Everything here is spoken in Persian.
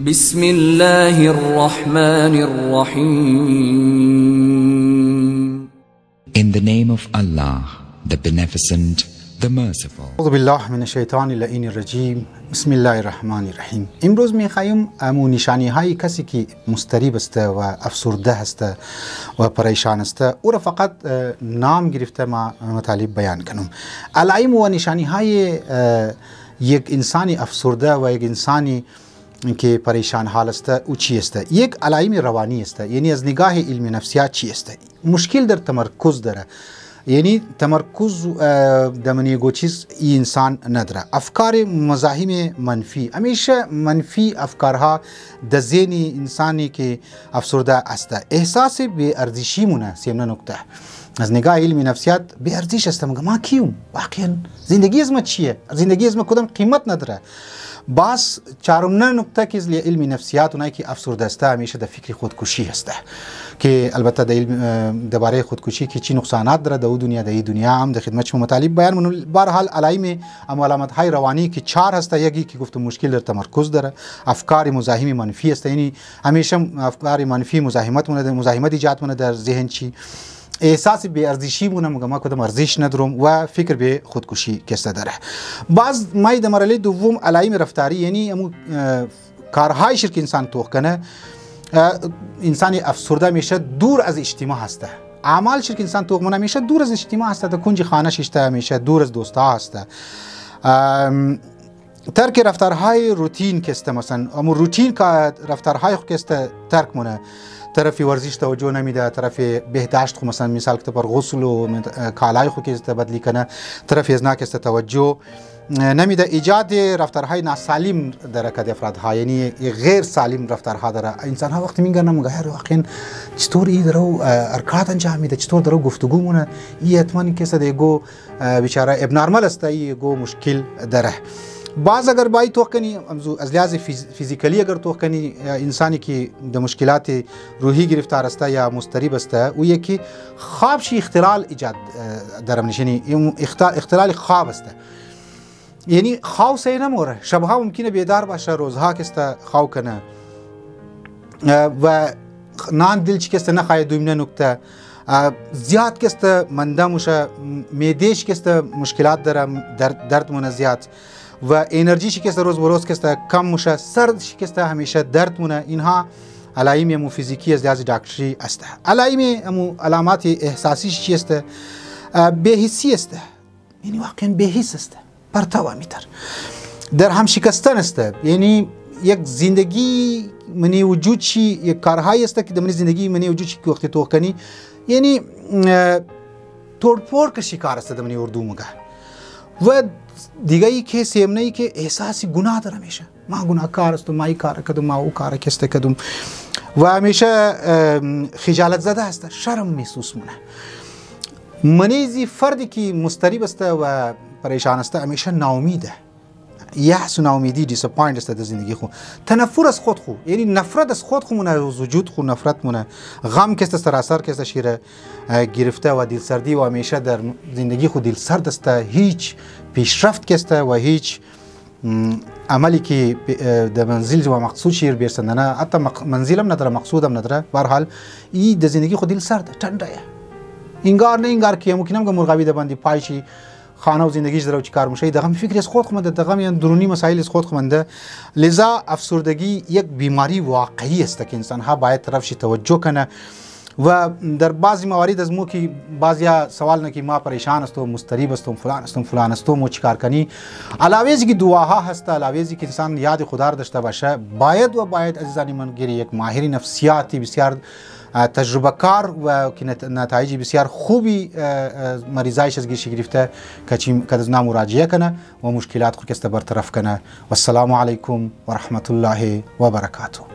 بسم الله الرحمن الرحيم. In the name of Allah, the Beneficent, the Merciful. اعوذ بالله من الشیطان اللعین الرجیم. بسم الله الرحمن الرحیم. امروز میخوایم امو نشانی های کسی که مضطرب است و افسرده است و پریشان است او را فقط نام گرفته ما مطالب بیان کنم. علائم و نشانی های یک انسانی افسرده و یک انسانی که پریشان حال است او چی است؟ یک علائم روانی است، یعنی از نگاه علم نفسیات چی است؟ مشکل در تمرکز داره، یعنی تمرکز در منیگو چیز این انسان نداره. افکار مزاحم منفی، همیشه منفی افکارها در ذهن انسانی که افسرده است. احساس بی ارزشی مونه سیمنا نکته از نگاه علم نفسیات بی ارزش است. ما کیم؟ واقعا زندگی از ما چیه؟ زندگی از ما کدام قیمت نداره. باز چهارمین نکته که علم نفسیات اونایی که افسرده است همیشه در فکر خودکشی است که البته در علم درباره خودکشی که چی نقصانات داره در دنیا در این دنیا هم در خدمت شما مطالب بیان منو. به هر حال علائم علامت های روانی که چهار هست. یکی که گفتم مشکل در تمرکز داره، افکار مزاحم منفی است، یعنی همیشه افکار منفی مزاحمت ایجاد مونه در ذهن چی، احساس بی ارزشی مونه، ما کدام ارزش ندارم و فکر به خودکشی کسته داره. باز ما در مرحله دوم علائم رفتاری، یعنی امو کارهای که انسان توخ کنه. انسان افسرده میشه دور از اجتماع هسته، اعمال که انسان توخ منه میشه دور از اجتماع هسته، در کنج خانه ششته میشه دور از دوستا هسته. ترک رفتارهای روتین کسته، مثلا امو روتین که رفتارهای خو کسته ترک مونه، طرف ورزش توجه نمیده، طرف بهداشت خو مثلا مثال که پر غسل و کالای خو که بدلی کنه، طرف ازنا که توجه نمیده. ایجاد رفتارهای ناسالم در کد افرادها، یعنی غیر سالم رفتارها داره. انسان ها وقتی میگن مگه واقعا چطور ای درو حرکات انجام میده، چطور درو گفتگو مونه، این حتما کس دیگو بیچاره ابنورمال است، ایگو مشکل داره. بعض اگر باید توخ کنی از لحاظ فیزیکلی اگر توخ کنی انسانی که در مشکلات روحی گرفتار است یا مضطرب است او یکی خواب شی اختلال ایجاد درم نشینی، اختلال خواب است، یعنی خواب سه نموره، شبها ممکنه بیدار باشه، روزها کسته خواب کنه و نان دل چی کسته نخواه. دومینه نکته زیاد کسته منده موشه، میدهش کسته مشکلات داره، درد مونه زیاد و انرژی شکسته روز به روز کسته کم موشه، سرد شکسته همیشه درد مونه. اینها علائم امو فیزیکی از لحاظ دکتری است. علائم امو علامات احساسی چی است؟ بهیسی است، یعنی واقعا بهیس است، پرتو میتر در هم شکستن است، یعنی یک زندگی منی وجود چی، یک کارهایی است که در زندگی منی وجود چی که وقتی تو کنی، یعنی توڑپوڑ کا شکار است در منی اردو مگه. و دیگه ای که سیمنه ای که احساسی گناه داره، همیشه ما گناهکار است، ما ای کار کدوم، ما او کار کسته کدوم و همیشه خجالت زده است، شرم محسوس مونه. منیزی فردی که مضطرب است و پریشان است همیشه ناامیده، یأس و ناامیدی دیساپوینت است در زندگی خو. تنفر از خود خو، یعنی نفرت از خود خو مونه، از وجود خو نفرت مونه. غم کسته سراسر کسته شیره گرفته و دلسردی و همیشه در زندگی خو دلسرد است، هیچ پیشرفت کسته و هیچ عملی که در منزل و مقصود شیر بیرسندنه، حتی منزلم نداره، مقصودم نداره. به هر حال این در زندگی خو دلسرده، تنده انگار نه انگار که ممکنه که مرغابی دبندی پایشی خانه و زندگیش داره و چی کار میشه، دغم فکر از خود خمنده، دغم یعنی درونی مسائل از خود خمنده. لذا افسردگی یک بیماری واقعی است که انسان ها باید طرفش توجه کنه و در بعضی موارد از مو که بعضیا سوال نه که ما پریشان هستم، مضطرب هستم، فلان هستم و چی کار کنی، علاوه از اینکه دعاها هست، علاوه از اینکه انسان یاد خدا را داشته باشه، باید عزیزان من گیری یک ماهر نفسیاتی بسیار تجربه کار و که نتایج بسیار خوبی مریضایش از گیرش گرفته که از نام مراجعه کنه و مشکلات خود که برطرف کنه. و السلام علیکم و رحمت الله و برکاته.